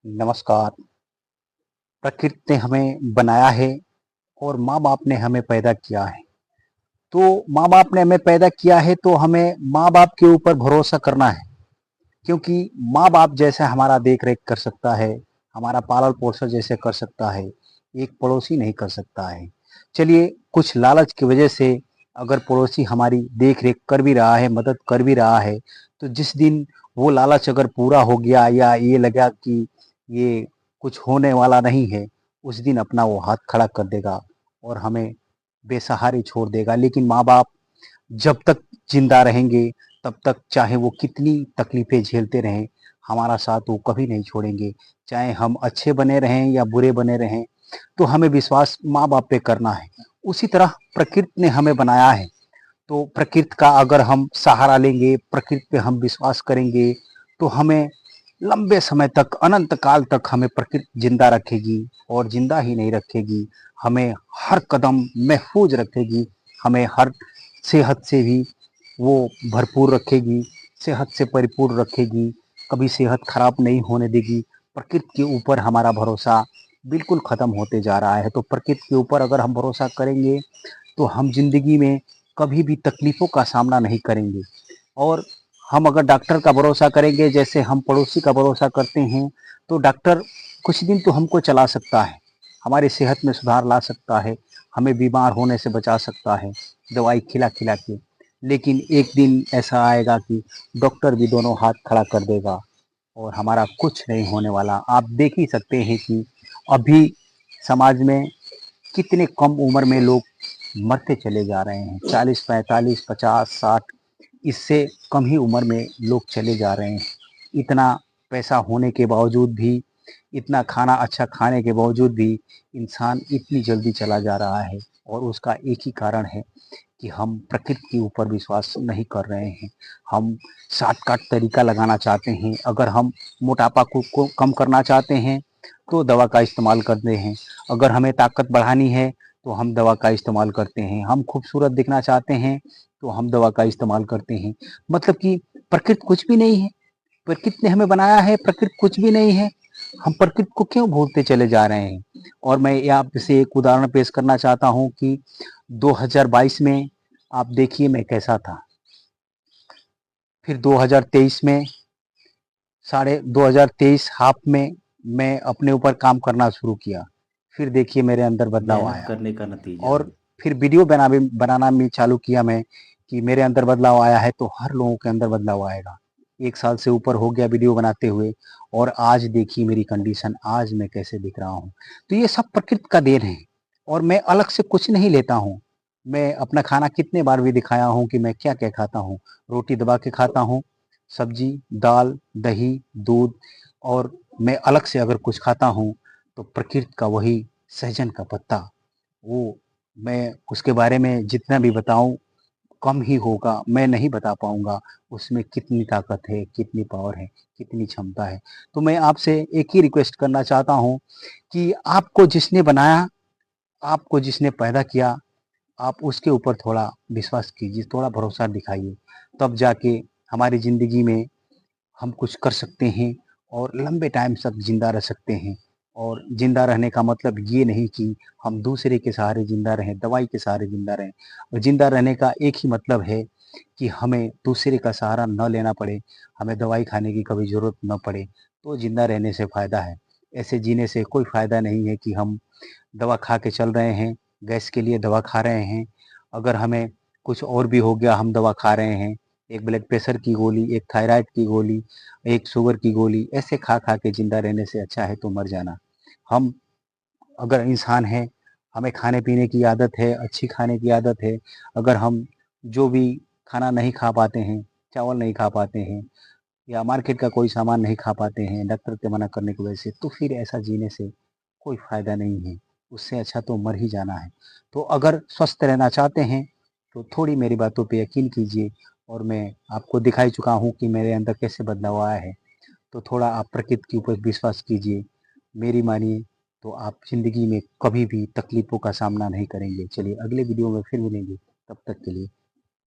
नमस्कार। प्रकृति ने हमें बनाया है और माँ-बाप ने हमें पैदा किया है। तो माँ-बाप ने हमें पैदा किया है तो हमें माँ-बाप के ऊपर भरोसा करना है, क्योंकि माँ-बाप जैसा हमारा देख-रेख कर सकता है, हमारा पालन-पोषण जैसे कर सकता है, एक पड़ोसी नहीं कर सकता है। चलिए, कुछ लालच की वजह से अगर पड़ोसी हमारी देख-रेख कर भी रहा है, मदद कर भी रहा है, तो जिस दिन वो लालच अगर पूरा हो गया या ये लगा कि ये कुछ होने वाला नहीं है, उस दिन अपना वो हाथ खड़ा कर देगा और हमें बेसहारे छोड़ देगा। लेकिन माँ-बाप जब तक ज़िंदा रहेंगे, तब तक चाहे वो कितनी तकलीफ़ें झेलते रहें, हमारा साथ वो कभी नहीं छोड़ेंगे। चाहे हम अच्छे बने रहें या बुरे बने रहें, तो हमें विश्वास माँ-बाप पे करना है। उसी तरह प्रकृति ने हमें बनाया है, तो प्रकृति का अगर हम सहारा लेंगे, प्रकृति पे हम विश्वास करेंगे, तो हमें लंबे समय तक, अनंत काल तक हमें प्रकृति ज़िंदा रखेगी और ज़िंदा ही नहीं रखेगी, हमें हर कदम महफूज रखेगी, हमें हर सेहत से भी वो भरपूर रखेगी, सेहत से परिपूर्ण रखेगी, कभी सेहत खराब नहीं होने देगी। प्रकृति के ऊपर हमारा भरोसा बिल्कुल ख़त्म होते जा रहा है, तो प्रकृति के ऊपर अगर हम भरोसा करेंगे, तो हम ज़िंदगी में कभी भी तकलीफ़ों का सामना नहीं करेंगे। और हम अगर डॉक्टर का भरोसा करेंगे, जैसे हम पड़ोसी का भरोसा करते हैं, तो डॉक्टर कुछ दिन तो हमको चला सकता है, हमारी सेहत में सुधार ला सकता है, हमें बीमार होने से बचा सकता है, दवाई खिला-खिला के। लेकिन एक दिन ऐसा आएगा कि डॉक्टर भी दोनों हाथ खड़ा कर देगा और हमारा कुछ नहीं होने वाला। आप देख ही सकते हैं कि अभी समाज में कितने कम उम्र में लोग मरते चले जा रहे हैं। 40, 45, 50, 60, इससे कम ही उम्र में लोग चले जा रहे हैं। इतना पैसा होने के बावजूद भी, इतना खाना अच्छा खाने के बावजूद भी इंसान इतनी जल्दी चला जा रहा है, और उसका एक ही कारण है कि हम प्रकृति के ऊपर विश्वास नहीं कर रहे हैं। हम शॉर्टकट तरीका लगाना चाहते हैं। अगर हम मोटापा को कम करना चाहते हैं, तो दवा का इस्तेमाल करते हैं। अगर हमें ताकत बढ़ानी है, तो हम दवा का इस्तेमाल करते हैं। हम खूबसूरत दिखना चाहते हैं, तो हम दवा का इस्तेमाल करते हैं। मतलब कि प्रकृति कुछ भी नहीं है। प्रकृति ने हमें बनाया है, प्रकृति कुछ भी नहीं है। हम प्रकृति को क्यों भूलते चले जा रहे हैं? और मैं ये आपसे एक उदाहरण पेश करना चाहता हूँ कि 2022 में आप देखिए मैं कैसा था। फिर 2023 में, साढ़े 2023 हाफ में मैं अपने ऊपर काम करना शुरू किया। फिर देखिए मेरे अंदर बदलाव मेहनत आया, करने का नतीजा और है। फिर वीडियो बनाना भी चालू किया मैं, कि मेरे अंदर बदलाव आया है तो हर लोगों के अंदर बदलाव आएगा। 1 साल से ऊपर हो गया वीडियो बनाते हुए, और आज देखिए मेरी कंडीशन, आज मैं कैसे दिख रहा हूँ। तो ये सब प्रकृति का देन है, और मैं अलग से कुछ नहीं लेता हूँ। मैं अपना खाना कितने बार भी दिखाया हूँ कि मैं क्या-क्या खाता हूँ। रोटी दबा के खाता हूँ, सब्जी, दाल, दही, दूध, और मैं अलग से अगर कुछ खाता हूँ, तो प्रकृति का वही सहजन का पत्ता, वो मैं उसके बारे में जितना भी बताऊँ कम ही होगा, मैं नहीं बता पाऊँगा उसमें कितनी ताकत है, कितनी पावर है, कितनी क्षमता है। तो मैं आपसे एक ही रिक्वेस्ट करना चाहता हूँ कि आपको जिसने बनाया, आपको जिसने पैदा किया, आप उसके ऊपर थोड़ा विश्वास कीजिए, थोड़ा भरोसा दिखाइए। तब जाके हमारी ज़िंदगी में हम कुछ कर सकते हैं और लंबे टाइम तक ज़िंदा रह सकते हैं। और ज़िंदा रहने का मतलब ये नहीं कि हम दूसरे के सहारे ज़िंदा रहें, दवाई के सहारे ज़िंदा रहें। और ज़िंदा रहने का एक ही मतलब है कि हमें दूसरे का सहारा न लेना पड़े, हमें दवाई खाने की कभी ज़रूरत न पड़े, तो ज़िंदा रहने से फ़ायदा है। ऐसे जीने से कोई फ़ायदा नहीं है कि हम दवा खा के चल रहे हैं, गैस के लिए दवा खा रहे हैं, अगर हमें कुछ और भी हो गया हम दवा खा रहे हैं, एक ब्लड प्रेशर की गोली, एक थायराइड की गोली, एक शुगर की गोली, ऐसे खा-खा के ज़िंदा रहने से अच्छा है तो मर जाना। हम अगर इंसान हैं, हमें खाने-पीने की आदत है, अच्छी खाने की आदत है, अगर हम जो भी खाना नहीं खा पाते हैं, चावल नहीं खा पाते हैं या मार्केट का कोई सामान नहीं खा पाते हैं डॉक्टर के मना करने की वजह से, तो फिर ऐसा जीने से कोई फ़ायदा नहीं है। उससे अच्छा तो मर ही जाना है। तो अगर स्वस्थ रहना चाहते हैं, तो थोड़ी मेरी बातों पे यकीन कीजिए, और मैं आपको दिखा ही चुका हूँ कि मेरे अंदर कैसे बदलाव आया है। तो थोड़ा आप प्रकृति के ऊपर विश्वास कीजिए, मेरी मानिए, तो आप ज़िंदगी में कभी भी तकलीफ़ों का सामना नहीं करेंगे। चलिए अगले वीडियो में फिर मिलेंगे, तब तक के लिए